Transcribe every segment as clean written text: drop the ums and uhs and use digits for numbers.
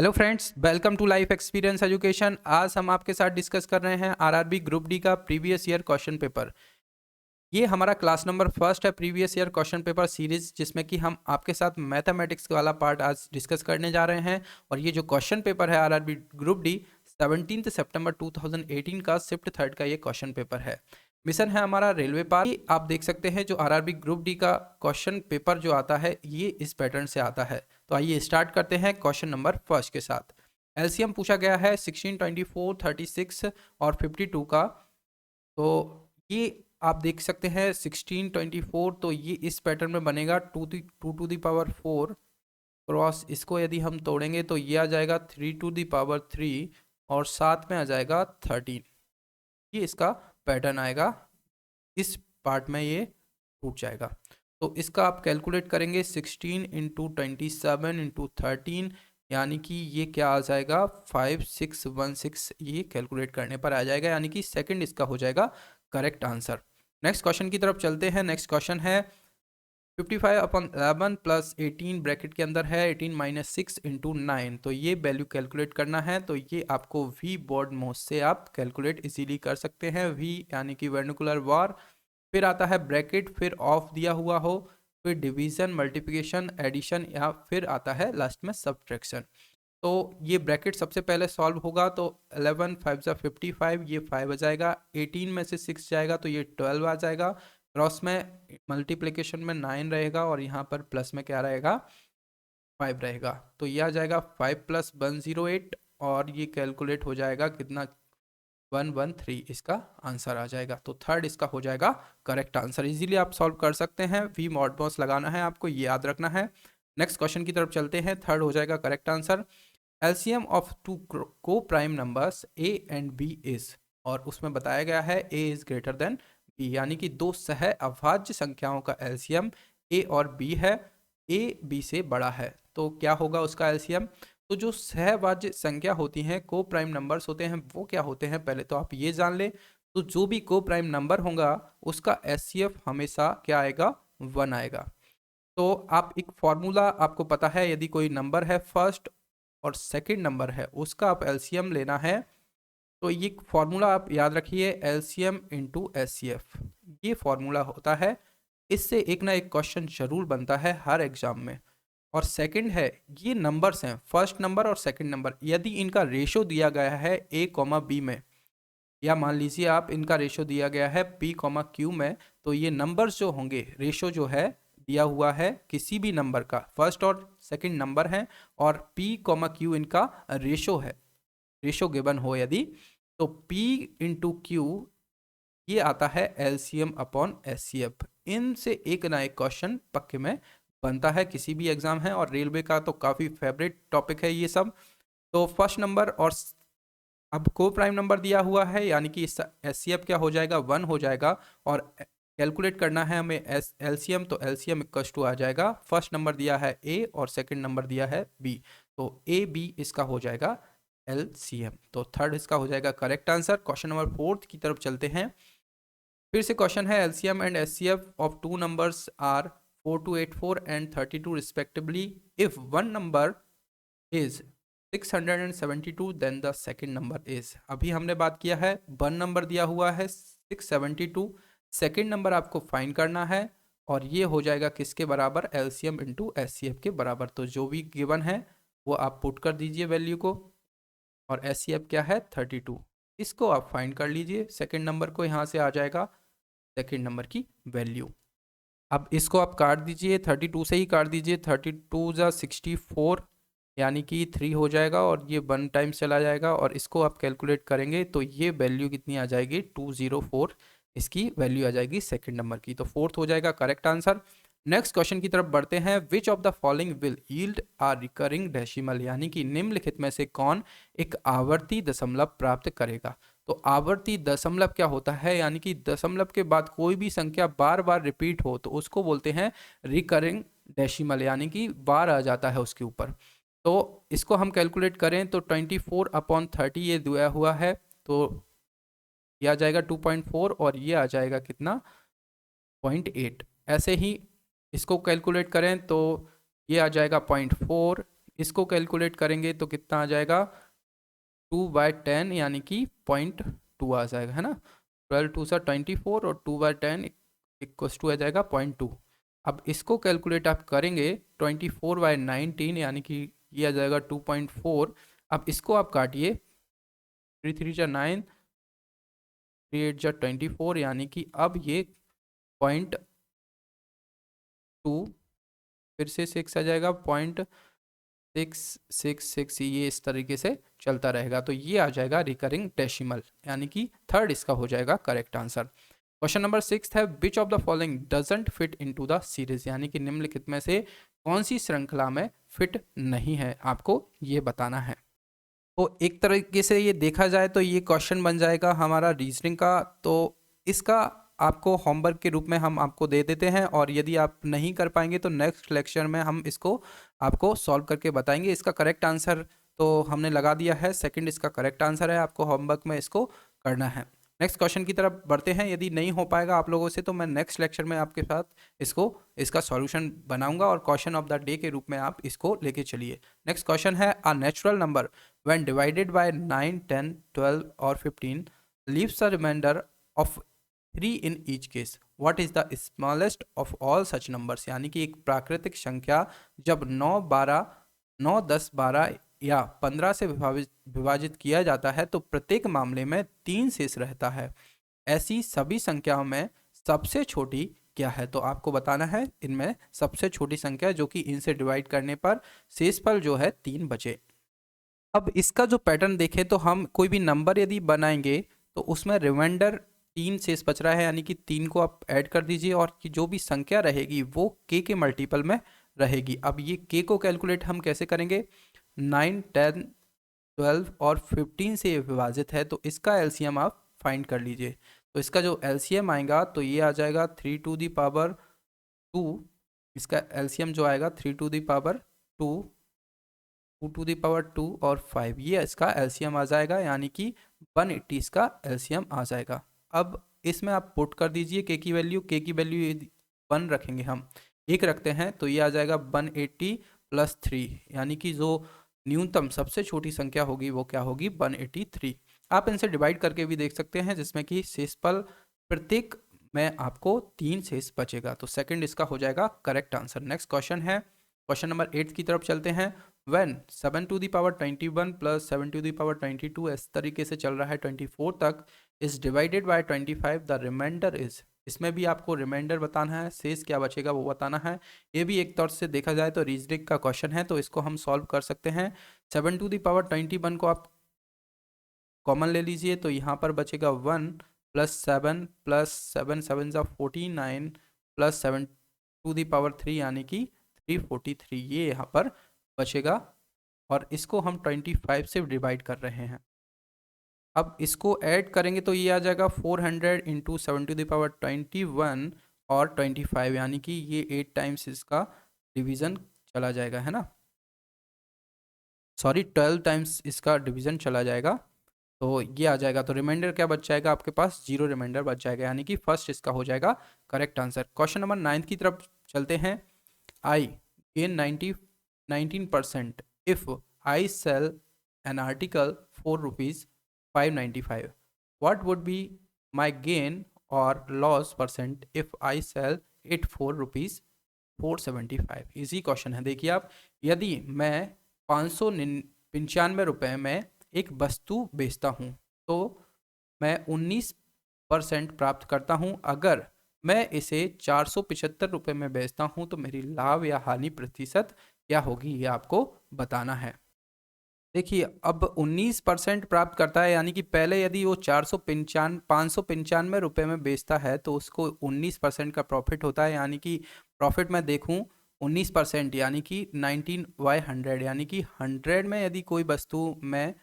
Hello friends, welcome to life experience education. आज हम आपके साथ डिस्कस कर रहे हैं आरआरबी ग्रुप डी का प्रीवियस ईयर क्वेश्चन पेपर। ये हमारा क्लास नंबर फर्स्ट है previous year question paper series, जिसमें कि हम आपके साथ मैथमेटिक्स वाला पार्ट आज डिस्कस करने जा रहे हैं। और ये जो क्वेश्चन पेपर है आरआरबी ग्रुप डी 17 सितंबर 2018 का शिफ्ट थर्ड का ये क्वेश्चन पेपर है। मिशन है हमारा रेलवे पार। आप देख सकते हैं जो आरआरबी ग्रुप डी का क्वेश्चन पेपर जो आता है ये इस पैटर्न से आता है। तो आइए स्टार्ट करते हैं क्वेश्चन नंबर फर्स्ट के साथ। एलसीएम पूछा गया है 16, 24, 36 और 52 का। तो ये आप देख सकते हैं 16, 24, तो ये इस पैटर्न में बनेगा 2 टू दी पावर 4 क्रॉस। इसको यदि हम तोड़ेंगे तो ये आ जाएगा 3 टू दी पावर 3 और साथ में आ जाएगा 13। ये इसका पैटर्न आएगा, इस पार्ट में ये टूट जाएगा। तो इसका आप कैलकुलेट करेंगे 16 इंटू 27 इंटू 13, यानी कि ये क्या आ जाएगा 5616। ये कैलकुलेट करने पर आ जाएगा, यानी कि सेकंड इसका हो जाएगा करेक्ट आंसर। नेक्स्ट क्वेश्चन की तरफ चलते हैं। नेक्स्ट क्वेश्चन है 55/11 प्लस 18 ब्रैकेट के अंदर है 18 माइनस 6 इंटू 9। तो ये वैल्यू कैलकुलेट करना है। तो ये आपको वी बोर्ड मोड से आप कैलकुलेट इजीली कर सकते हैं। वी यानी कि वर्निकुलर बार, फिर आता है ब्रैकेट, फिर ऑफ दिया हुआ हो, फिर डिवीजन, मल्टीप्लिकेशन, एडिशन, या फिर आता है लास्ट में सब्ट्रैक्शन। तो ये ब्रैकेट सबसे पहले सॉल्व होगा। तो 11 5 जा 55, ये 5 आ जाएगा। 18 में से 6 जाएगा तो ये 12 आ जाएगा। क्रॉस में मल्टीप्लिकेशन में 9 रहेगा और यहाँ पर प्लस में क्या रहेगा 5 रहेगा। तो ये आ जाएगा 5 + 108 और ये कैलकुलेट हो जाएगा कितना 113। इसका आंसर आ जाएगा। तो थर्ड इसका हो जाएगा करेक्ट आंसर। इजीली आप सॉल्व कर सकते हैं। वी मॉड बॉस लगाना है, आपको ये याद रखना है। नेक्स्ट क्वेश्चन की तरफ चलते हैं। थर्ड हो जाएगा correct answer. LCM of two को prime numbers A and B is, और उसमें बताया गया है A is greater than B, यानी कि दो सह अभाज्य संख्याओं का एलसीएम ए और बी है, ए बी से बड़ा है। तो क्या होगा उसका एलसीएम? तो जो सहभाज्य संख्या होती हैं, को प्राइम नंबर्स होते हैं, वो क्या होते हैं पहले तो आप ये जान ले। तो जो भी को प्राइम नंबर होगा उसका एचसीएफ हमेशा क्या आएगा 1 आएगा। तो आप एक फॉर्मूला आपको पता है, यदि कोई नंबर है फर्स्ट और सेकंड नंबर है उसका आप एलसीएम लेना है। तो ये फॉर्मूला आप याद रखिए, एलसीएम इंटू एचसीएफ, ये फॉर्मूला होता है। इससे एक ना एक क्वेश्चन जरूर बनता है हर एग्जाम में। और सेकंड है, ये नंबर्स हैं फर्स्ट नंबर और सेकंड नंबर, यदि इनका रेशो दिया गया है ए कॉमा बी में, या मान लीजिए आप इनका रेशो दिया गया है पी कॉमा क्यू में, तो ये नंबर्स जो होंगे, रेशो जो है दिया हुआ है किसी भी नंबर का, फर्स्ट और सेकंड नंबर है और पी कॉमा क्यू इनका रेशो है, रेशो गिवन हो यदि, तो पी इंटू क्यू ये आता है एलसीएम अपॉन एचसीएफ। इनसे एक ना एक क्वेश्चन पक्के में बनता है, किसी भी एग्जाम है, और रेलवे का तो काफ़ी फेवरेट टॉपिक है ये सब। तो फर्स्ट नंबर और अब को प्राइम नंबर दिया हुआ है, यानी कि एचसीएफ क्या हो जाएगा 1 हो जाएगा। और कैलकुलेट करना है हमें एलसीएम, तो एलसीएम इक्वल्स टू आ जाएगा, फर्स्ट नंबर दिया है ए और सेकंड नंबर दिया है बी, तो ए बी इसका हो जाएगा एलसीएम। तो थर्ड इसका हो जाएगा correct answer. Question number fourth की तरफ चलते हैं। फिर से क्वेश्चन है LCM and HCF of two numbers are 4284 and 32 respectively if one number is 672 then the second number is. अभी हमने बात किया है वन नंबर दिया हुआ है 672, सेकंड नंबर आपको फाइंड करना है और ये हो जाएगा किसके बराबर, एलसीएम इंटू एचसीएफ के बराबर। तो जो भी गिवन है वो आप पुट कर दीजिए वैल्यू को, और एचसीएफ क्या है 32, इसको आप फाइंड कर लीजिए। सेकंड नंबर को यहाँ से आ जाएगा सेकंड नंबर की वैल्यू। अब इसको आप काट दीजिए, 32 से ही काट दीजिए, 32 जा 64 यानी कि 3 हो जाएगा और ये 1 टाइम चला जाएगा, और इसको आप कैलकुलेट करेंगे तो ये वैल्यू कितनी आ जाएगी 204, इसकी वैल्यू आ जाएगी सेकंड नंबर की। तो फोर्थ हो जाएगा करेक्ट आंसर। नेक्स्ट क्वेश्चन की तरफ बढ़ते हैं। Which of the following will yield a recurring decimal, यानी कि निम्नलिखित में से कौन एक आवर्ती दशमलव प्राप्त करेगा। तो आवर्ती दशमलव क्या होता है, यानी कि दशमलव के बाद कोई भी संख्या बार बार रिपीट हो तो उसको बोलते हैं रिकरिंग डेसिमल, यानी कि बार आ जाता है उसके ऊपर। तो इसको हम कैलकुलेट करें तो 24/30 ये दिया हुआ है, तो ये आ जाएगा 2.4 और ये आ जाएगा कितना 0.8। ऐसे ही इसको कैलकुलेट करें तो ये आ जाएगा 0.4, इसको कैलकुलेट करेंगे तो कितना आ जाएगा 2/10 यानी कि 0.2 आ जाएगा, है ना। 12×2 = 24 और 2/10 इक्वस टू आ जाएगा 0.2। अब इसको कैलकुलेट आप करेंगे 24/19 यानी कि ये आ जाएगा 2.4। अब इसको आप काटिए, 3×3 = 9, 3×8 = 24 यानी कि अब ये 0.2 फिर से 6 आ जाएगा, 0.666, ये इस तरीके से चलता रहेगा। तो ये आ जाएगा रिकरिंग डेसिमल, यानी कि थर्ड इसका हो जाएगा करेक्ट आंसर। क्वेश्चन नंबर 6 है विच of the following doesn't fit into the series, यानी कि निम्नलिखित में से कौन सी श्रृंखला में फिट नहीं है, आपको ये बताना है। तो एक तरीके से ये देखा जाए तो ये क्वेश्चन बन जाएगा हमारा रीजनिंग का। तो इसका आपको होमवर्क के रूप में हम आपको दे देते हैं, और यदि आप नहीं कर पाएंगे तो नेक्स्ट लेक्चर में हम इसको आपको सॉल्व करके बताएंगे। इसका करेक्ट आंसर तो हमने लगा दिया है, सेकंड इसका करेक्ट आंसर है, आपको होमवर्क में इसको करना है। नेक्स्ट क्वेश्चन की तरफ बढ़ते हैं। यदि नहीं हो पाएगा आप लोगों से तो मैं नेक्स्ट लेक्चर में आपके साथ इसका सॉल्यूशन बनाऊंगा, और क्वेश्चन ऑफ द डे के रूप में आप इसको लेके चलिए। नेक्स्ट क्वेश्चन है a natural number when divided by 9, 10, 12 or 15 leaves a remainder of 3 in each case. What is the smallest of all such numbers? यानी कि एक प्राकृतिक संख्या जब 9, 12, 9, 10, 12 या 15 से विभाजित किया जाता है तो प्रत्येक मामले में 3 शेष रहता है। ऐसी सभी संख्याओं में सबसे छोटी क्या है? तो आपको बताना है इनमें सबसे छोटी संख्या जो कि इनसे डिवाइड करने पर शेषफल जो है 3 बचे। अब इसका जो पैटर्न देखें तो हम कोई भी नंबर यदि बनाएंगे तो उसमें रिमाइंडर 3 शेष बच रहा है, यानी कि 3 को आप ऐड कर दीजिए, और कि जो भी संख्या रहेगी वो k के मल्टीपल में रहेगी। अब ये k को कैलकुलेट हम कैसे करेंगे? 9, 10, 12 और 15 से विभाजित है, तो इसका एलसीएम आप फाइंड कर लीजिए। तो इसका जो एलसीएम आएगा तो ये आ जाएगा 3⁻²। इसका एलसीएम जो आएगा 3⁻², 2⁻2 और 5, ये इसका एलसीएम आ जाएगा, यानी कि 180 इसका एलसीएम आ जाएगा। अब इसमें आप पुट कर दीजिए k की वैल्यू। k की वैल्यू 1 रखेंगे, हम 1 रखते हैं, तो ये आ जाएगा 180 + 3, यानी कि जो न्यूनतम सबसे छोटी संख्या होगी वो क्या होगी? 183। आप इनसे डिवाइड करके भी देख सकते हैं, जिसमें कि शेषफल प्रत्येक में आपको 3 शेष बचेगा। तो सेकंड इसका हो जाएगा करेक्ट आंसर। नेक्स्ट क्वेश्चन है क्वेश्चन नंबर 8 की तरफ चलते हैं। when 7⁻21 + 7⁻22 इस तरीके से चल रहा है 24 तक is divided by 25, the remainder is, इसमें भी आपको रिमाइंडर बताना है, शेष क्या बचेगा वो बताना है। ये भी एक तौर से देखा जाए तो रीजनिंग का क्वेश्चन है, तो इसको हम सॉल्व कर सकते हैं। 7⁻21 को आप कॉमन ले लीजिए, तो यहाँ पर बचेगा 1 + 7 + 7 7 = 49 + 7⁻3 यानी कि 343, ये यहाँ पर बचेगा, और इसको हम 25 से डिवाइड कर रहे हैं। अब इसको ऐड करेंगे तो ये आ जाएगा 400 × 7⁻21 और 25, यानी कि ये 8 टाइम्स इसका डिवीज़न चला जाएगा, है ना, सॉरी 12 टाइम्स इसका डिवीज़न चला जाएगा। तो ये आ जाएगा, तो रिमाइंडर क्या बच जाएगा आपके पास? 0 रिमाइंडर बच जाएगा, यानी कि फर्स्ट इसका हो जाएगा करेक्ट आंसर। क्वेश्चन नंबर 9 की तरफ चलते हैं। I gain 19% if I sell an article for ₹595. What would be my gain or loss percent if I sell it for ₹475? Easy question है। देखिए आप, यदि मैं 595 रुपये में एक वस्तु बेचता हूँ तो मैं 19% प्राप्त करता हूँ। अगर मैं इसे 475 रुपये में बेचता हूँ तो मेरी लाभ या हानि प्रतिशत क्या होगी, ये आपको बताना है। देखिए, अब 19% प्राप्त करता है, यानी कि पहले यदि वो 595 रुपये में बेचता है तो उसको 19% का प्रॉफिट होता है, यानी कि प्रॉफिट में देखूं 19% यानी कि 19/100, यानी कि 100 में यदि कोई वस्तु मैं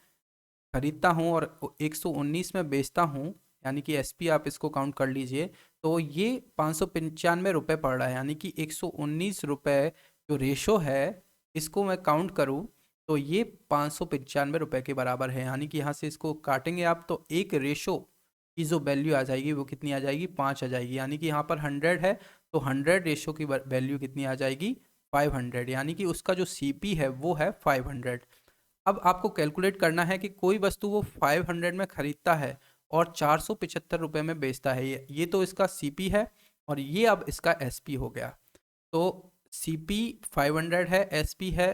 खरीदता हूं और 119 में बेचता हूं, यानी कि एसपी आप इसको काउंट कर लीजिए, तो ये 595 रुपये पड़ रहा है, यानी कि 119 रुपये जो रेशो है इसको मैं काउंट करूं तो ये 595 रुपये के बराबर है, यानी कि यहाँ से इसको काटेंगे आप तो एक रेशो की जो वैल्यू आ जाएगी वो कितनी आ जाएगी? 5 आ जाएगी, यानी कि यहाँ पर 100 है तो 100 रेशो की वैल्यू कितनी आ जाएगी? 500, यानी कि उसका जो सीपी है वो है 500। अब आपको कैलकुलेट करना है कि कोई वस्तु वो 500 में खरीदता है और 475 रुपये में बेचता है। ये तो इसका सीपी है और ये अब इसका एसपी हो गया। तो सीपी 500 है, एसपी है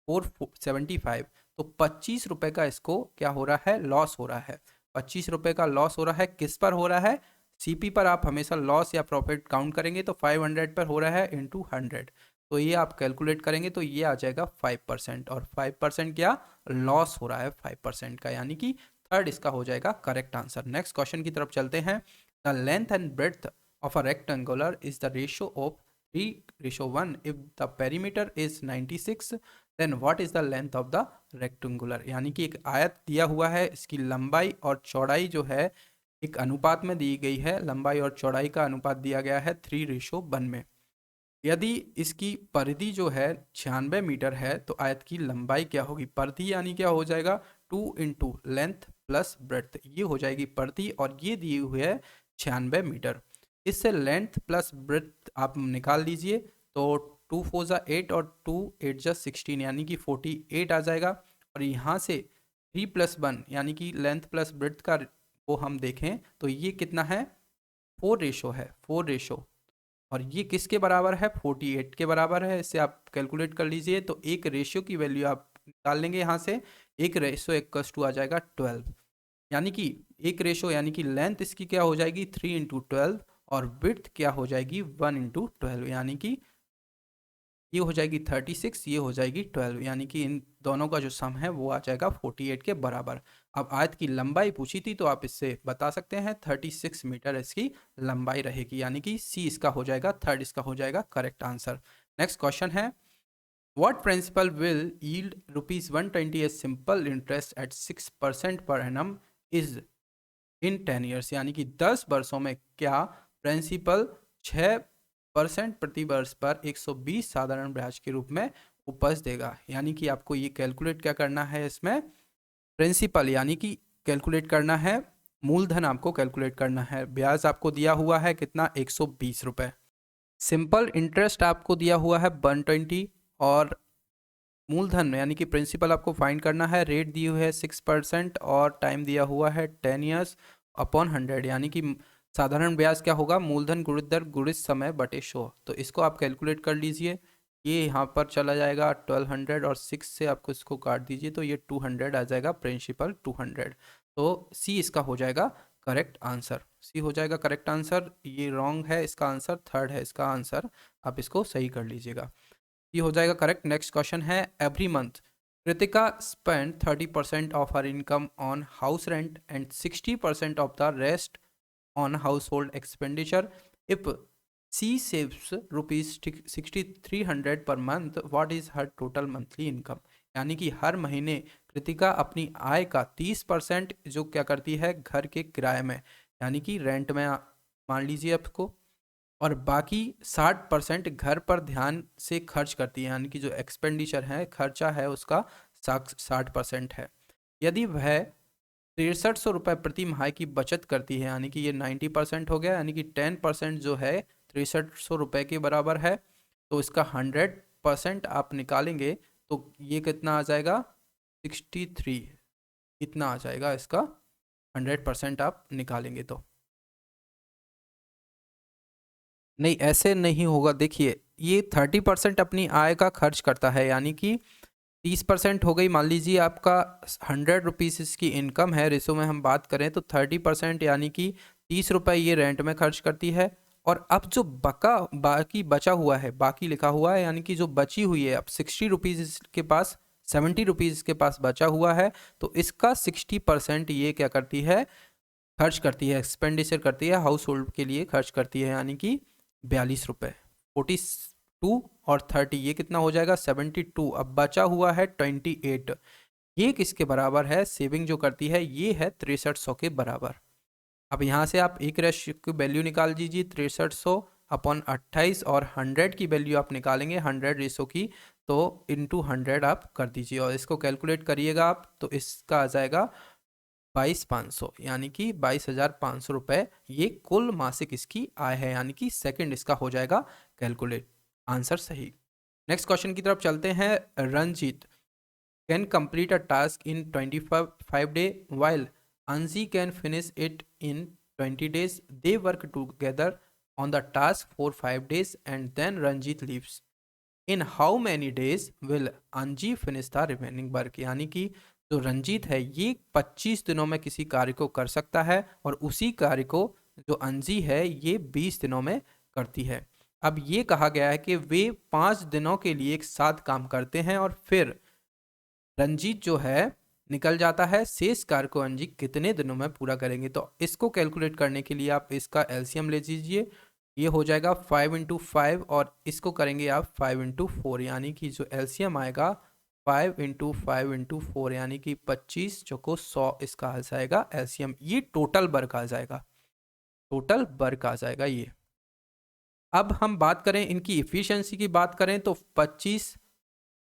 475, तो 25 रुपये का इसको क्या हो रहा है, लॉस हो रहा है। 25 रुपये का लॉस हो रहा है, किस पर हो रहा है, सीपी पर। आप हमेशा लॉस या प्रॉफिट काउंट करेंगे तो 500 पर हो रहा है इंटू 100, तो ये आप कैलकुलेट करेंगे तो ये आ जाएगा 5%, और 5% क्या लॉस हो रहा है 5% का, यानी कि थर्ड इसका हो जाएगा करेक्ट आंसर। नेक्स्ट क्वेश्चन की तरफ चलते हैं। The length and breadth of a rectangular is the ratio of 3:1 if the perimeter is 96, then what is the length of the rectangular। यानी कि एक आयत दिया हुआ है, इसकी लंबाई और चौड़ाई जो है एक अनुपात में दी गई है, लंबाई और चौड़ाई का अनुपात दिया गया है 3:1 में। यदि इसकी परिधि जो है 96 मीटर है तो आयत की लंबाई क्या होगी, परिधि यानी क्या हो जाएगा 2 इंटू लेंथ प्लस ब्रेड्थ, ये हो जाएगी परिधि, और ये दी हुई है 96 मीटर। इससे लेंथ प्लस ब्रेड्थ आप निकाल लीजिए, तो 2 4 जा 8 और 2 8 जा 16, यानी कि 48 आ जाएगा। और यहाँ से 3 + 1 यानी कि लेंथ प्लस ब्रेड्थ का वो हम देखें तो ये कितना है, 4 रेशो है, 4 रेशो, और ये किसके बराबर है, 48 के बराबर है। इससे आप कैलकुलेट कर लीजिए, तो एक रेशियो की वैल्यू आप निकाल लेंगे यहाँ से, एक रेशियो इक्वल्स टू आ जाएगा 12, यानी कि एक रेशो यानी कि लेंथ इसकी क्या हो जाएगी 3 इंटू 12, और विड्थ क्या हो जाएगी 1 इंटू 12, यानी कि ये हो जाएगी 36, ये हो जाएगी 12, यानी कि इन दोनों का जो सम है वो आ जाएगा 48 के बराबर। अब आयत की लंबाई पूछी थी तो आप इससे बता सकते हैं 36 मीटर इसकी लंबाई रहेगी, यानी कि सी इसका हो जाएगा, थर्ड इसका हो जाएगा करेक्ट आंसर। नेक्स्ट क्वेश्चन है, what principal will yield ₹120 as simple interest at 6% per annum is in 10 years, यानी कि 10 वर्षों में क्या प्रिंसिपल 6% प्रति वर्ष पर 120 साधारण ब्याज के रूप में उपज देगा। यानी कि आपको ये कैलकुलेट क्या करना है, इसमें प्रिंसिपल यानी कि कैलकुलेट करना है, मूलधन आपको कैलकुलेट करना है। ब्याज आपको दिया हुआ है कितना, 120 रुपये। सिंपल इंटरेस्ट आपको दिया हुआ है 120, और मूलधन यानी कि प्रिंसिपल आपको फाइंड करना है, रेट दी हुई है 6% और टाइम दिया हुआ है 10 ईयर्स अपॉन 100, यानी कि साधारण ब्याज क्या होगा, मूलधन गुणित दर गुणित समय बटे 100। तो इसको आप कैलकुलेट कर लीजिए, ये यहाँ पर चला जाएगा 1200, और 6 से आपको इसको काट दीजिए तो ये 200 आ जाएगा, प्रिंसिपल 200। तो सी इसका हो जाएगा करेक्ट आंसर, सी हो जाएगा करेक्ट आंसर। ये रॉन्ग है, इसका आंसर थर्ड है इसका आंसर, आप इसको सही कर लीजिएगा, ये हो जाएगा करेक्ट। नेक्स्ट क्वेश्चन है, every month Kritika spend 30% of her income on house rent and 60% of the rest on household expenditure. If she saves ₹6300 per month, what is her total monthly income. यानी कि हर महीने कृतिका अपनी आय का 30% जो क्या करती है घर के किराए में, यानी कि रेंट में मान लीजिए आपको, और बाकी 60% घर पर ध्यान से खर्च करती है, यानी कि जो एक्सपेंडिचर है खर्चा है उसका 60% है। यदि वह 6300 रुपये प्रति माह की बचत करती है, यानी कि ये 90% हो गया, यानी कि 10% जो है 6300 रुपये के बराबर है, तो इसका 100% आप निकालेंगे तो ये कितना आ जाएगा 63, इतना आ जाएगा इसका 100% आप निकालेंगे तो। नहीं ऐसे नहीं होगा, देखिए ये 30% अपनी आय का खर्च करता है, यानी कि 30% हो गई, मान लीजिए आपका 100 रुपीज़ इसकी इनकम है, रेशो में हम बात करें तो 30% यानी कि 30 रुपये ये रेंट में खर्च करती है। और अब जो बाकी बचा हुआ है, बाकी लिखा हुआ है, यानी कि जो बची हुई है, अब 60 रुपीज़ इसके पास, 70 रुपीज़ इसके पास बचा हुआ है, तो इसका 60% ये क्या करती है, खर्च करती है, एक्सपेंडिचर करती है, हाउस होल्ड के लिए खर्च करती है, यानी कि 42 रुपये। 42 और 30 ये कितना हो जाएगा 72। अब बचा हुआ है 28, ये किसके बराबर है, सेविंग जो करती है ये है 6300 के बराबर। अब यहाँ से आप एक रेशियो की वैल्यू निकाल दीजिए, 6300 अपॉन 28, और 100 की वैल्यू आप निकालेंगे 100 रेशो की, तो इंटू 100 आप कर दीजिए और इसको कैलकुलेट करिएगा आप, तो इसका आ जाएगा 22,500, यानी कि 22,500 रुपये ये कुल मासिक इसकी आय है, यानी कि सेकंड इसका हो जाएगा कैलकुलेट आंसर सही। नेक्स्ट क्वेश्चन की तरफ चलते हैं। Ranjit can complete a task in 25 day while Anji can finish it in 20 days. They work together on the task for 5 days and then Ranjit leaves. In how many days will अंजी finish the remaining work? यानी कि जो रंजीत है ये 25 दिनों में किसी कार्य को कर सकता है और उसी कार्य को जो अंजी है ये 20 दिनों में करती है। अब ये कहा गया है कि वे 5 दिनों के लिए एक साथ काम करते हैं और फिर रंजीत जो है निकल जाता है, शेष कार्य को अंजी कितने दिनों में पूरा करेंगे? तो इसको कैलकुलेट करने के लिए आप इसका एलसीएम ले लीजिए। ये हो जाएगा 5 × 5 और इसको करेंगे आप 5 × 4, यानी कि जो एलसीएम आएगा 5 × 4 यानी कि 25 चौको 100 इसका आएगा एलसीएम। ये टोटल वर्क आ जाएगा, टोटल वर्क आ जाएगा ये। अब हम बात करें इनकी इफिशियंसी की बात करें तो 25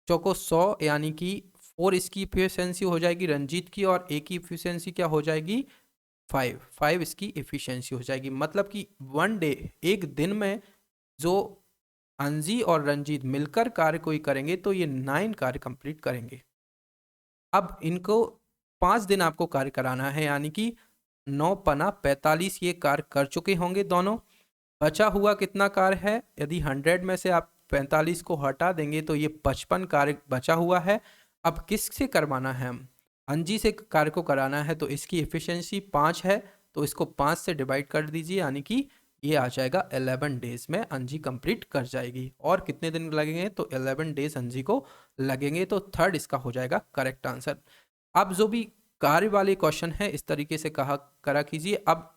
चौको 100 यानी कि 4 इसकी इफिशियंसी हो जाएगी रंजीत की और ए की इफिशियंसी क्या हो जाएगी 5 इसकी इफिशियंसी हो जाएगी। मतलब कि 1 डे, एक दिन में जो अंजी और रंजीत मिलकर कार्य कोई करेंगे तो ये 9 कार्य कंप्लीट करेंगे। अब इनको 5 दिन आपको कार्य कराना है, यानी कि 9 पना 45 ये कार्य कर चुके होंगे दोनों। बचा हुआ कितना कार्य है? यदि 100 में से आप 45 को हटा देंगे तो ये 55 कार्य बचा हुआ है। अब किससे करवाना है? हम अंजी से कार्य को कराना है तो इसकी एफिशिएंसी 5 है तो इसको 5 से डिवाइड कर दीजिए, यानी कि ये आ जाएगा 11 डेज में अंजी कंप्लीट कर जाएगी। और कितने दिन लगेंगे? तो 11 डेज अंजी को लगेंगे। तो थर्ड इसका हो जाएगा करेक्ट आंसर। अब जो भी कार्य वाले क्वेश्चन है इस तरीके से करा कीजिए। अब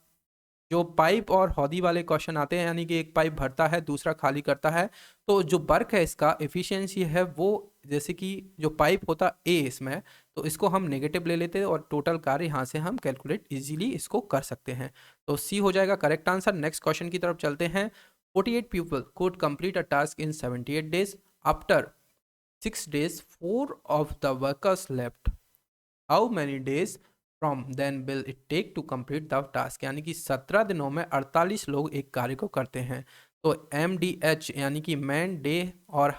जो पाइप और हौदी वाले क्वेश्चन आते हैं, यानी कि एक पाइप भरता है दूसरा खाली करता है, तो जो वर्क है इसका एफिशिएंसी है वो, जैसे कि जो पाइप होता ए इसमें, तो इसको हम नेगेटिव ले लेते हैं और टोटल कार्य यहाँ से हम कैलकुलेट इजीली इसको कर सकते हैं। तो सी हो जाएगा करेक्ट आंसर। नेक्स्ट क्वेश्चन की तरफ चलते हैं। 48 people could complete a task in 78 days. After 6 days 4 of the workers left. How many days from then will it take to complete the task? यानी कि 17 दिनों में 48 लोग एक कार्य को करते हैं। तो MDH यानी कि मैन डे और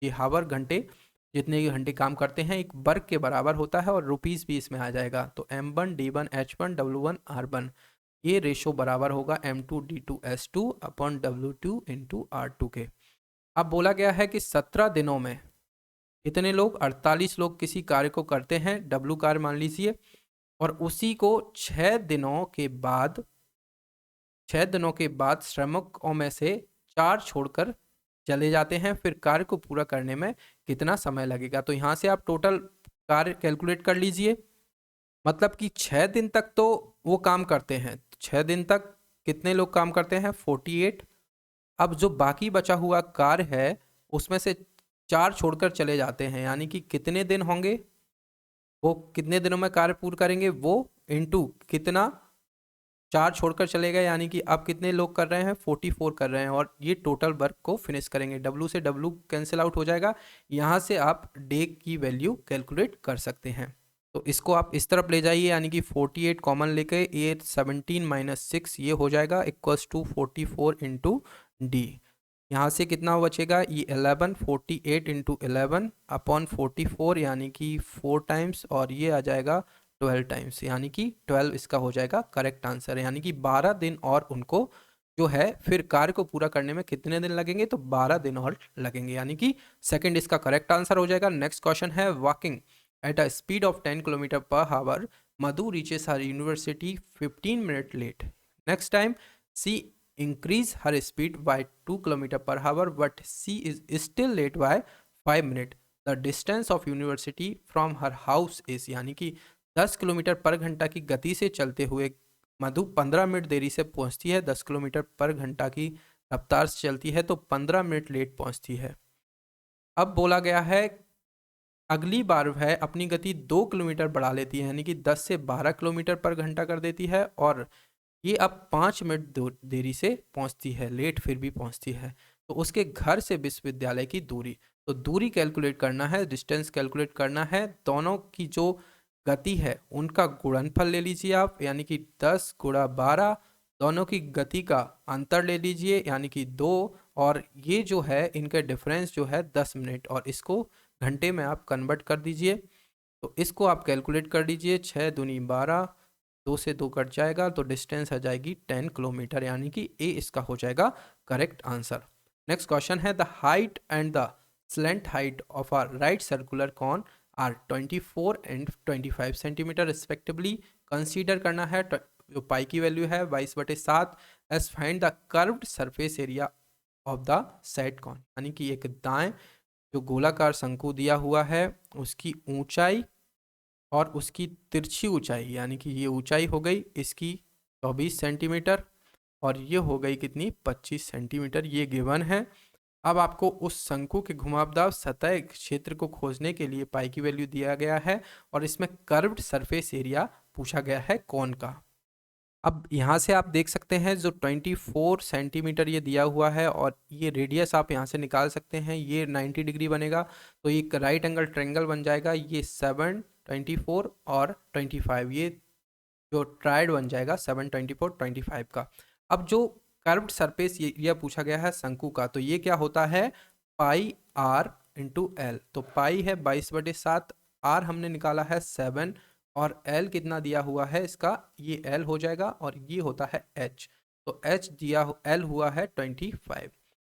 ये हावर घंटे, जितने घंटे काम करते हैं एक वर्क के बराबर होता है और रुपीस भी इसमें आ जाएगा। तो M1 D1 H1 W1 R1 ये रेशो बराबर होगा M2 D2 S2 upon W2 into R2 के। अब बोला गया है कि 17 दिनों में कितने लोग? 48 लोग किसी कार्य को करते हैं, W कार्य मान लीजिए, और उसी को 6 दिनों के बाद श्रमिकों में से 4 छोड़कर चले जाते हैं। फिर कार्य को पूरा करने में कितना समय लगेगा? तो यहाँ से आप टोटल कार्य कैलकुलेट कर लीजिए। मतलब कि 6 दिन तक तो वो काम करते हैं, 6 दिन तक कितने लोग काम करते हैं? 48। अब जो बाकी बचा हुआ कार्य है उसमें से 4 छोड़कर चले जाते हैं, यानी कि कितने दिन होंगे? वो कितने दिनों में कार्य पूर्ण करेंगे? वो इनटू कितना, 4 छोड़कर चले गए, यानी कि अब कितने लोग कर रहे हैं? 44 कर रहे हैं और ये टोटल वर्क को फिनिश करेंगे। W से W कैंसिल आउट हो जाएगा। यहाँ से आप डे की वैल्यू कैलकुलेट कर सकते हैं। तो इसको आप इस तरफ ले जाइए, यानी कि 48 कॉमन लेके ये 17 - 6 ये हो जाएगा इक्वल्स टू 44 इंटू डी। यहाँ से कितना बचेगा? ये 11 48 इंटू 11 अपॉन 44 यानी कि 4 टाइम्स, और ये आ जाएगा 12 टाइम्स, यानी कि 12 इसका हो जाएगा करेक्ट आंसर। यानी कि 12 दिन और उनको जो है फिर कार्य को पूरा करने में कितने दिन लगेंगे? तो 12 दिन और लगेंगे, यानी कि सेकंड इसका करेक्ट आंसर हो जाएगा। नेक्स्ट क्वेश्चन है, walking at a speed of 10 kilometre per hour Madhu reaches her university 15 minute late. Next time she increase her speed by 2 km per hour but she is still late by 5 minutes. The distance of university from her house is, यानी कि 10 kilometre पर घंटा की गति से चलते हुए मधु 15 minute देरी से पहुंचती है। 10 किलोमीटर पर घंटा की रफ्तार से चलती है तो 15 मिनट लेट पहुंचती है। अब बोला गया है अगली बार वह अपनी गति 2 किलोमीटर बढ़ा लेती है, यानी कि 10 से 12 किलोमीटर पर घंटा कर देती है और ये अब 5 मिनट देरी से पहुंचती है, लेट फिर भी पहुंचती है। तो उसके घर से विश्वविद्यालय की दूरी, तो दूरी कैलकुलेट करना है, डिस्टेंस कैलकुलेट करना है। दोनों की जो गति है उनका गुणनफल ले लीजिए आप, यानी कि 10 × 12, दोनों की गति का अंतर ले लीजिए, यानी कि 2, और ये जो है इनका डिफरेंस जो है 10 मिनट, और इसको घंटे में आप कन्वर्ट कर दीजिए। तो इसको आप कैलकुलेट कर लीजिए, 6 दूनी 12, 2 से 2 कट जाएगा तो डिस्टेंस आ जाएगी 10 किलोमीटर, यानी कि ए इसका हो जाएगा करेक्ट आंसर। नेक्स्ट क्वेश्चन है the height and the slant height of a right circular cone are 24 and 25 centimetre respectively. Consider करना है जो पाई की वैल्यू है 22/7 as find the curved surface area of the said cone, यानी कि एक दाएं जो गोलाकार शंकु दिया हुआ है उसकी ऊंचाई और उसकी तिरछी ऊंचाई, यानी कि ये ऊंचाई हो गई इसकी 24 सेंटीमीटर और ये हो गई कितनी 25 सेंटीमीटर, ये गिवन है। अब आपको उस शंकु के घुमावदार सतह क्षेत्र को खोजने के लिए पाई की वैल्यू दिया गया है और इसमें कर्व्ड सरफेस एरिया पूछा गया है कौन का। अब यहाँ से आप देख सकते हैं जो 24 सेंटीमीटर ये दिया हुआ है और ये रेडियस आप यहाँ से निकाल सकते हैं, ये 90 डिग्री बनेगा तो ये राइट एंगल ट्रायंगल बन जाएगा। ये 7, 24 और 25, ये जो ट्रायड बन जाएगा 7, 24, 25 का। अब जो कर्व्ड सरफेस एरिया पूछा गया है शंकु का, तो ये क्या होता है पाई आर इंटू एल। तो पाई है 22/7, आर हमने निकाला है 7 और एल कितना दिया हुआ है इसका, ये एल हो जाएगा और ये होता है एच। तो एच दिया एल हुआ है 25,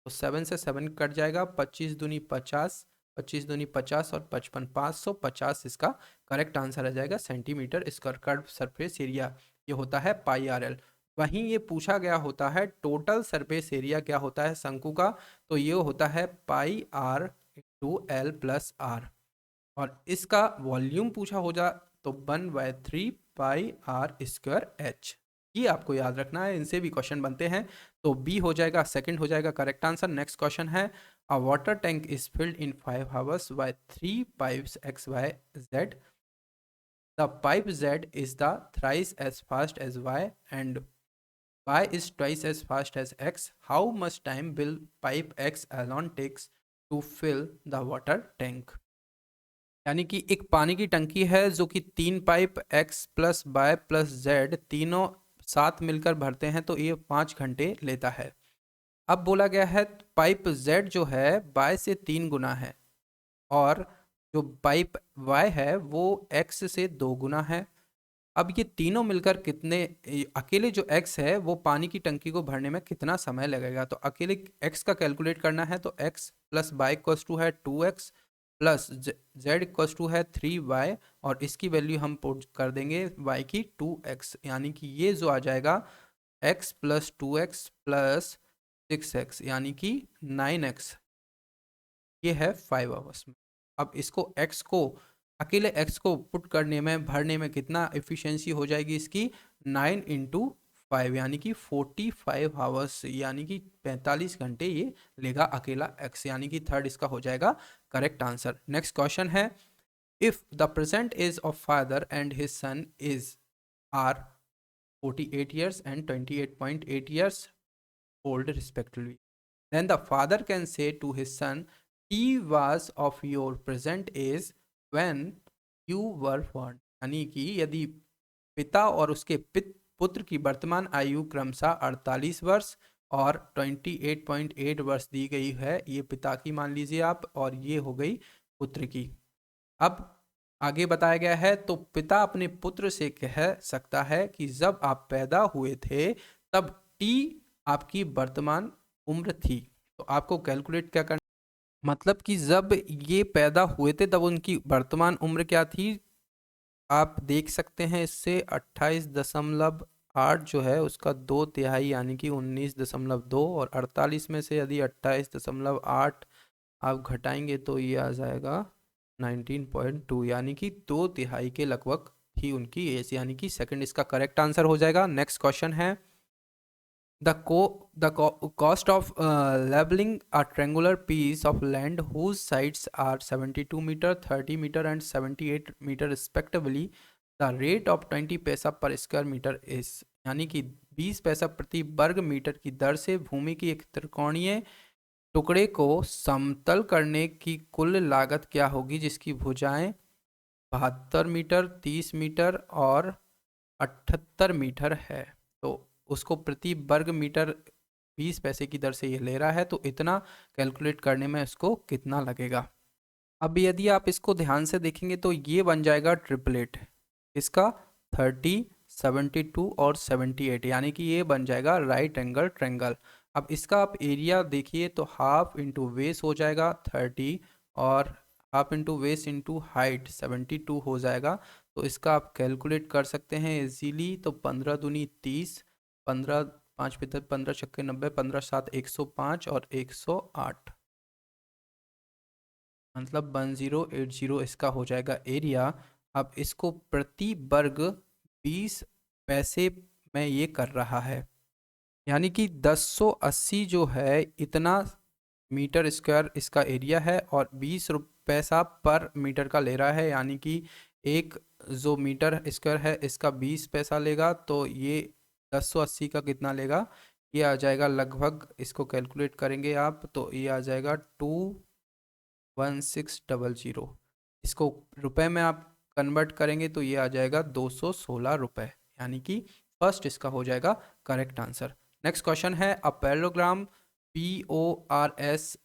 तो 7 से 7 कट जाएगा, 25 दूनी 50, 25 दूनी 50 और 55 550 इसका करेक्ट आंसर आ जाएगा centimetre square curve surface area, ये होता है पाई आर एल। वहीं ये पूछा गया होता है टोटल सरफेस एरिया क्या होता है शंकु का, तो ये होता है pi R into L plus R, और इसका वॉल्यूम पूछा हो जा तो 1/3 पाई आर स्क्वायर एच। ये आपको याद रखना है, इनसे भी क्वेश्चन बनते हैं। तो बी हो जाएगा, सेकंड हो जाएगा करेक्ट आंसर। नेक्स्ट क्वेश्चन है a water tank is filled in 5 hours by 3 pipes x y z। The pipe z is the thrice as fast as y and y is twice as fast as x. How much time will pipe x alone takes to fill the water tank? यानी कि एक पानी की टंकी है जो कि 3 pipe x plus y plus z तीनों साथ मिलकर भरते हैं तो ये 5 घंटे लेता है। अब बोला गया है पाइप z जो है y से 3 गुना है और जो पाइप y है वो x से 2 गुना है। अब ये तीनों मिलकर कितने, अकेले जो x है वो पानी की टंकी को भरने में कितना समय लगेगा, तो अकेले x का कैलकुलेट करना है तो x plus y equals to है 2x plus z equals to है 3y और इसकी वैल्यू हम पुट कर देंगे y की 2x, यानी कि ये जो आ जाएगा x plus 2x plus 6x यानी कि 9x, ये है 5 आवर्स में। अब इसको x को अकेले x को पुट करने में भरने में कितना एफिशिएंसी हो जाएगी इसकी 9 इंटू 5 यानी कि 45 आवर्स, यानी कि 45 घंटे ये लेगा अकेला x, यानी कि थर्ड इसका हो जाएगा करेक्ट आंसर। नेक्स्ट क्वेश्चन है if the present age of father and his son is are 48 years and 28.8 years old respectively, then the father can say to his son he was of your present age when you were born। यानी कि यदि पिता और उसके पुत्र की वर्तमान आयु क्रमशः 48 वर्ष और 28.8 वर्ष दी गई है, ये पिता की मान लीजिए आप और ये हो गई पुत्र की। अब आगे बताया गया है तो पिता अपने पुत्र से कह सकता है कि जब आप पैदा हुए थे तब टी आपकी वर्तमान उम्र थी। तो आपको कैलकुलेट क्या करना, मतलब कि जब ये पैदा हुए थे तब उनकी वर्तमान उम्र क्या थी, आप देख सकते हैं इससे 28.8 जो है उसका 2/3 यानी कि 19.2 और 48 में से यदि 28.8 आप घटाएंगे तो ये आ जाएगा 19.2 यानी कि 2/3 के लगभग थी उनकी एज, यानी कि सेकंड इसका करेक्ट आंसर हो जाएगा। नेक्स्ट क्वेश्चन है the cost of leveling a triangular piece of land whose sides are 72 meter 30 meter and 78 meter respectively, the rate of 20 पैसा पर स्क्वायर मीटर is, यानी कि 20 पैसा प्रति वर्ग मीटर की दर से भूमि की एक त्रिकोणीय टुकड़े को समतल करने की कुल लागत क्या होगी जिसकी भुजाएं 72 मीटर 30 मीटर और 78 मीटर है। तो उसको प्रति वर्ग मीटर 20 पैसे की दर से ये ले रहा है, तो इतना कैलकुलेट करने में इसको कितना लगेगा। अब यदि आप इसको ध्यान से देखेंगे तो ये बन जाएगा ट्रिपलेट, इसका 30, 72 और 78, यानी कि ये बन जाएगा राइट एंगल ट्रेंगल। अब इसका आप एरिया देखिए तो हाफ इंटू बेस हो जाएगा 30 और half into base into height 72 हो जाएगा। तो इसका आप कैलकुलेट कर सकते हैं इजीली। तो 15 दूनी 30, 15 5 पितर 15 छक्के 90, 15 7 105 और 108, मतलब 1080 इसका हो जाएगा एरिया। अब इसको प्रति वर्ग 20 पैसे में ये कर रहा है, यानी कि 1080 जो है इतना मीटर स्क्वायर इसका एरिया है और 20 पैसा पर मीटर का ले रहा है, यानी कि एक जो मीटर स्क्वायर है इसका 20 पैसा लेगा। तो ये 1080 का कितना लेगा, ये आ जाएगा लगभग, इसको कैलकुलेट करेंगे आप तो ये आ जाएगा 21600। इसको रुपए में आप कन्वर्ट करेंगे तो ये आ जाएगा 216 रुपए, यानी कि फर्स्ट इसका हो जाएगा करेक्ट आंसर। नेक्स्ट क्वेश्चन है a parallelogram PORS,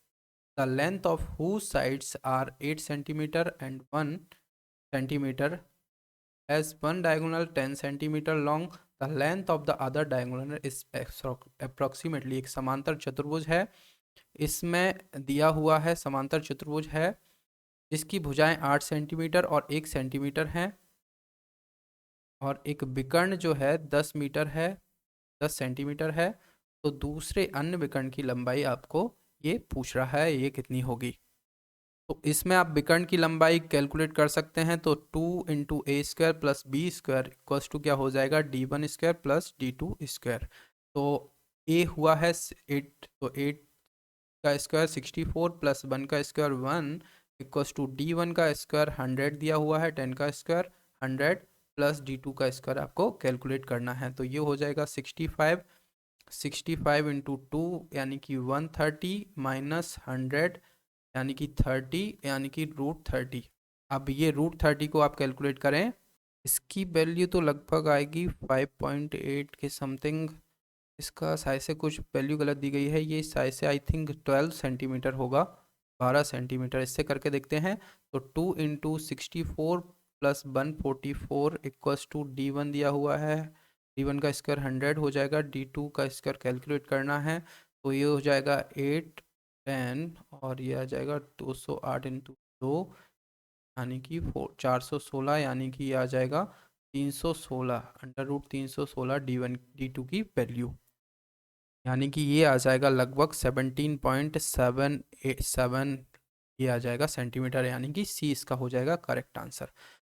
the length of whose sides are 8 centimeter and 1 centimeter has one diagonal 10 centimeter long, the length of the other diagonal is approximately। एक समांतर चतुर्भुज है, इसमें दिया हुआ है समांतर चतुर्भुज है जिसकी भुजाएं 8 सेंटीमीटर और 1 सेंटीमीटर हैं और एक विकर्ण जो है 10 मीटर है, 10 सेंटीमीटर है। तो दूसरे अन्य विकर्ण की लंबाई आपको ये पूछ रहा है, ये कितनी होगी। तो इसमें आप विकर्ण की लंबाई कैलकुलेट कर सकते हैं। तो 2 into a square plus b square equals to क्या हो जाएगा, D1 square plus D2 square. तो ए हुआ है 8, तो 8 का स्क्वायर 64 प्लस 1 का स्क्वायर 1 इक्वल्स टू D1 का स्क्वायर 100 दिया हुआ है, 10 का स्क्वायर 100 प्लस D2 का स्क्वायर आपको कैलकुलेट करना है। तो ये हो जाएगा 65 इंटू 2 यानी कि 130 माइनस 100 यानी कि 30 यानी कि √30। अब ये √30 को आप कैलकुलेट करें, इसकी वैल्यू तो लगभग आएगी 5.8 के समथिंग। इसका साइज से कुछ वैल्यू गलत दी गई है, ये साइज से आई थिंक 12 सेंटीमीटर होगा, 12 सेंटीमीटर। इससे करके देखते हैं। तो 2 into 64 plus 144 equals to D1 दिया हुआ है, D1 का स्क्वायर 100 हो जाएगा, D2 का स्क्वायर कैलकुलेट करना है। तो ये हो जाएगा 8 10 और ये आ जाएगा 208 इंटू 2 यानी कि 416, यानी कि ये आ जाएगा 316 √316 D1 D2 की वैल्यू, यानी कि ये आ जाएगा लगभग 17.787 ये आ जाएगा सेंटीमीटर, यानी कि सी इसका हो जाएगा करेक्ट आंसर।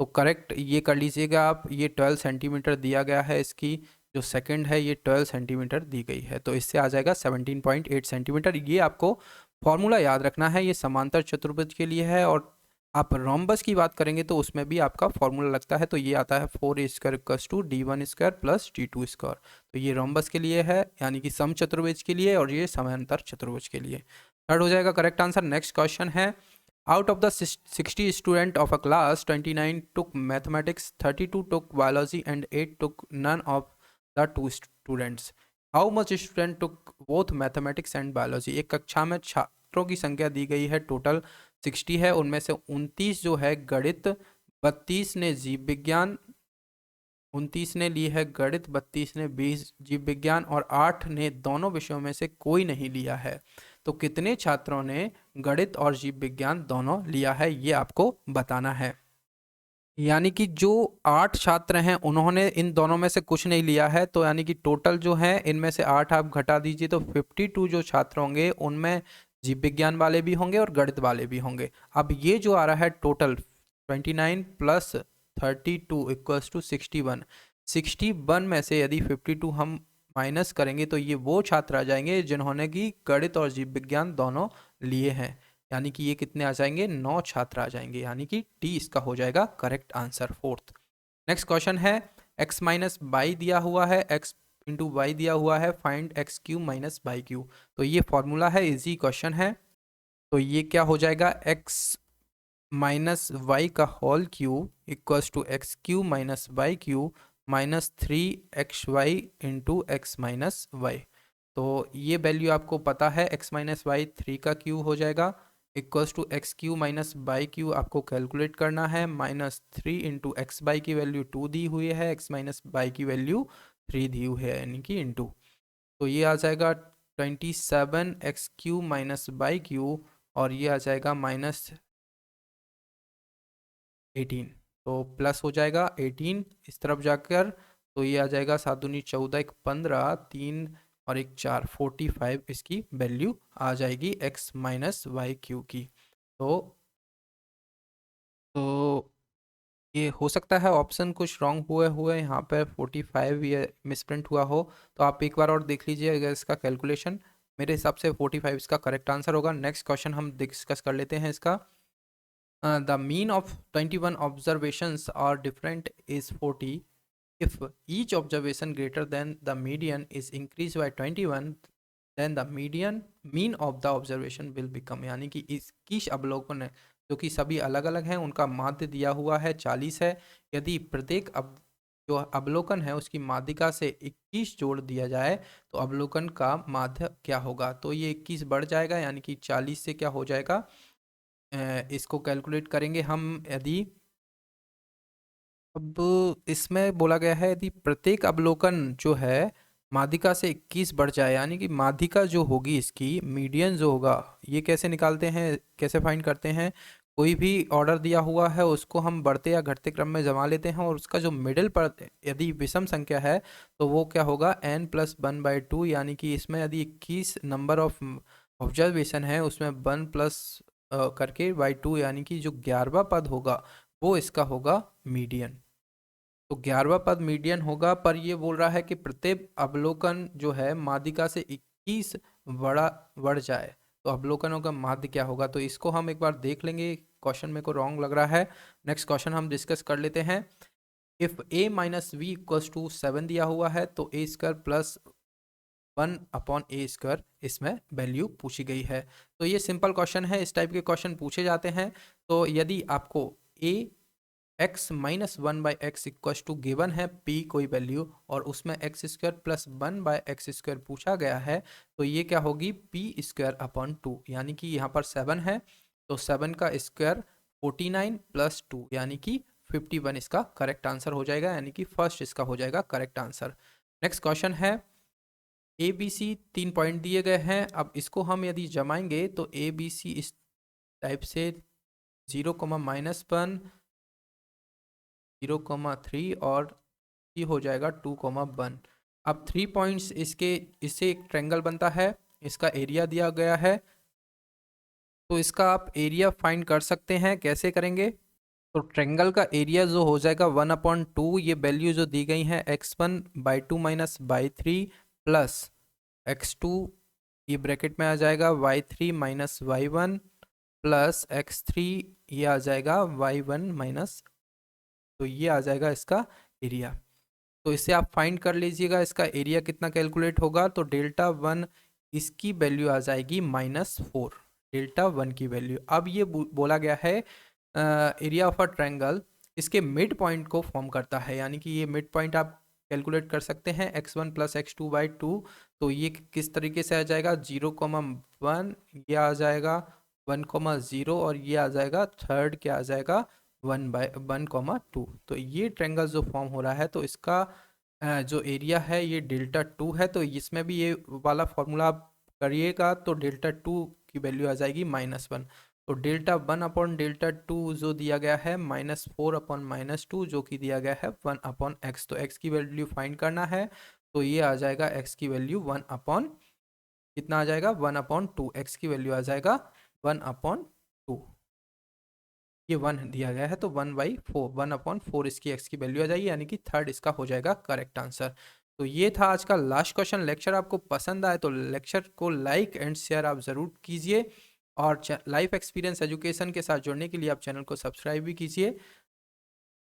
तो करेक्ट ये कर लीजिएगा आप, ये 12 सेंटीमीटर दिया गया है, इसकी जो सेकंड है ये 12 सेंटीमीटर दी गई है, तो इससे आ जाएगा 17.8 सेंटीमीटर। ये आपको फॉर्मूला याद रखना है, ये समांतर चतुर्भुज के लिए है। और आप रोम्बस की बात करेंगे तो उसमें भी आपका फॉर्मूला लगता है, तो ये आता है 4a square equals to D1 square plus D2 square. तो ये रोम्बस के लिए है, यानी कि सम चतुर्भुज के लिए, और ये समांतर चतुर्भुज के लिए। थर्ड हो जाएगा करेक्ट आंसर। नेक्स्ट क्वेश्चन है out of the 60 student of a class 29 took mathematics, 32 took biology and 8 took none of the 2 students. How much student took both mathematics and biology. एक कक्षा में छात्रों की संख्या दी गई है टोटल 60 है, उनमें से 29 जो है गणित, 32 ने जीव विज्ञान, 29 ने ली है गणित, 32 ने 20 जीव विज्ञान और 8 ने दोनों विषयों में से कोई नहीं लिया है। तो कितने छात्रों ने गणित और जीव विज्ञान दोनों लिया है, ये आपको बताना है। यानी कि जो 8 छात्र हैं उन्होंने इन दोनों में से कुछ नहीं लिया है, तो यानी कि टोटल जो है इनमें से 8 आप घटा दीजिए तो 52 जो छात्र होंगे उनमें जीव विज्ञान वाले भी होंगे और गणित वाले भी होंगे। अब ये जो आ रहा है टोटल 29 प्लस 32 इक्वल्स टू 61, 61 में से यदि 52 हम माइनस करेंगे तो ये वो छात्र आ जाएंगे जिन्होंने कि गणित और जीव विज्ञान दोनों लिए हैं, यानी कि ये कितने आ जाएंगे, 9 छात्र आ जाएंगे, यानी कि डी इसका हो जाएगा correct answer fourth. Next question है x माइनस बाई दिया हुआ है, x इंटू वाई दिया हुआ है, find x cube minus Y Q. तो ये फॉर्मूला है, इजी क्वेश्चन है। तो ये क्या हो जाएगा, x माइनस वाई का whole cube equals to X cube minus Y cube minus 3xy into X minus Y. तो ये वैल्यू आपको पता है x माइनस वाई 3 का क्यू हो जाएगा equals to X cube minus Y cube आपको कैलकुलेट करना है। -3 इंटू एक्स बाई की वैल्यू 2 दी हुई है, x माइनस बाई की वैल्यू 3 दी हुई है यानी कि इंटू। तो ये आ जाएगा 27 x cube minus Y Q और ये आ जाएगा -18। तो प्लस हो जाएगा 18 इस तरफ जाकर, तो ये आ जाएगा 7 दूनी 14 1 15 3 और 1 4 45 इसकी वैल्यू आ जाएगी x माइनस वाई क्यू की। तो ये हो सकता है ऑप्शन कुछ रॉन्ग हुए हुए यहाँ पे 45 ये मिसप्रिंट हुआ हो, तो आप एक बार और देख लीजिए अगर इसका कैलकुलेशन। मेरे हिसाब से 45 इसका करेक्ट आंसर होगा। नेक्स्ट क्वेश्चन हम डिस्कस कर लेते हैं इसका। The mean of 21 observations are different is 40. If each observation greater than the median is increased by 21, then the mean of the observation will become, यानी कि 21 अवलोकन है जो कि सभी अलग अलग हैं, उनका माध्य दिया हुआ है 40 है। यदि प्रत्येक जो अवलोकन है उसकी माध्यिका से 21 जोड़ दिया जाए तो अवलोकन का माध्य क्या होगा। तो ये 21 बढ़ जाएगा यानी कि 40 से क्या हो जाएगा, इसको कैलकुलेट करेंगे हम। यदि अब इसमें बोला गया है यदि प्रत्येक अवलोकन जो है माध्यिका से 21 बढ़ जाए, यानी कि माध्यिका जो होगी इसकी मीडियन जो होगा, ये कैसे निकालते हैं, कैसे फाइंड करते हैं। कोई भी ऑर्डर दिया हुआ है उसको हम बढ़ते या घटते क्रम में जमा लेते हैं और उसका जो मिडिल पर यदि विषम संख्या है तो वो क्या होगा n प्लस 1/2, यानी कि इसमें यदि 21 नंबर ऑफ ऑब्जर्वेशन है उसमें 1 प्लस करके बाई 2, यानी कि जो 11वां पद होगा वो इसका होगा मीडियन। तो 11वां पद मीडियन होगा, पर ये बोल रहा है कि प्रत्येक अवलोकन जो है माध्यिका से 21 बढ़ जाए तो अवलोकनों का माध्य क्या होगा। तो इसको हम एक बार देख लेंगे, क्वेश्चन मेरे को रॉन्ग लग रहा है। नेक्स्ट क्वेश्चन हम डिस्कस कर लेते हैं। इफ a minus V equals to 7 दिया हुआ है तो a स्क्वायर प्लस 1/a² इसमें वैल्यू पूछी गई है। तो ये सिंपल क्वेश्चन है, इस टाइप के क्वेश्चन पूछे जाते हैं। तो यदि आपको a x minus 1/x equals to given है p कोई वैल्यू और उसमें x square plus 1/x square पूछा गया है तो ये क्या होगी p²/2, यानी कि यहाँ पर 7 है तो 7 का स्क्वायर 49 प्लस 2 यानी कि 51 इसका करेक्ट आंसर हो जाएगा, यानी कि फर्स्ट इसका हो जाएगा करेक्ट आंसर। नेक्स्ट क्वेश्चन है ए बी सी 3 पॉइंट दिए गए हैं। अब इसको हम यदि जमाएंगे तो ए बी सी इस टाइप से 0,-1 0,3 और ये हो जाएगा 2,1। अब 3 पॉइंट्स इससे एक ट्रायंगल बनता है, इसका एरिया दिया गया है तो इसका आप एरिया फाइंड कर सकते हैं। कैसे करेंगे, तो ट्रायंगल का एरिया जो हो जाएगा 1/2, ये वैल्यू जो दी गई है x1/2 minus y3 plus x2, ये ब्रैकेट में आ जाएगा y3 minus y1 plus x3, ये आ जाएगा y1 माइनस, तो ये आ जाएगा इसका एरिया। तो इसे आप फाइंड कर लीजिएगा इसका एरिया कितना कैलकुलेट होगा। तो डेल्टा 1 इसकी वैल्यू आ जाएगी -4, डेल्टा 1 की वैल्यू। अब ये बोला गया है एरिया ऑफ अ ट्रायंगल इसके मिड पॉइंट को फॉर्म करता है, यानी कि ये मिड पॉइंट आप कैलकुलेट कर सकते हैं x1 प्लस x2/2। तो ये किस तरीके से आ जाएगा 0,1, ये आ जाएगा 1,0 और ये आ जाएगा थर्ड क्या आ जाएगा 1/1,2। तो ये ट्रायंगल जो फॉर्म हो रहा है तो इसका जो एरिया है ये डेल्टा 2 है। तो इसमें भी ये वाला फॉर्मूला आप करिएगा तो डेल्टा 2 की वैल्यू आ जाएगी -1। तो डेल्टा 1/डेल्टा 2 जो दिया गया है -4/-2 जो कि दिया गया है 1/x। तो x की वैल्यू फाइंड करना है तो ये आ जाएगा x की वैल्यू कितना आ जाएगा 1/2, x की वैल्यू आ जाएगा 1/2। ये 1 दिया गया है तो 1/4 इसकी x की वैल्यू आ जाएगी, यानी कि थर्ड इसका हो जाएगा करेक्ट आंसर। तो ये था आज का लास्ट क्वेश्चन। लेक्चर आपको पसंद आए तो लेक्चर को लाइक एंड शेयर आप ज़रूर कीजिए और लाइफ एक्सपीरियंस एजुकेशन के साथ जुड़ने के लिए आप चैनल को सब्सक्राइब भी कीजिए।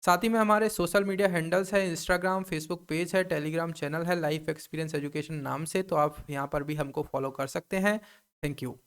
साथ ही में हमारे सोशल मीडिया हैंडल्स है, इंस्टाग्राम फेसबुक पेज है, टेलीग्राम चैनल है लाइफ एक्सपीरियंस एजुकेशन नाम से, तो आप यहाँ पर भी हमको फॉलो कर सकते हैं। Thank you.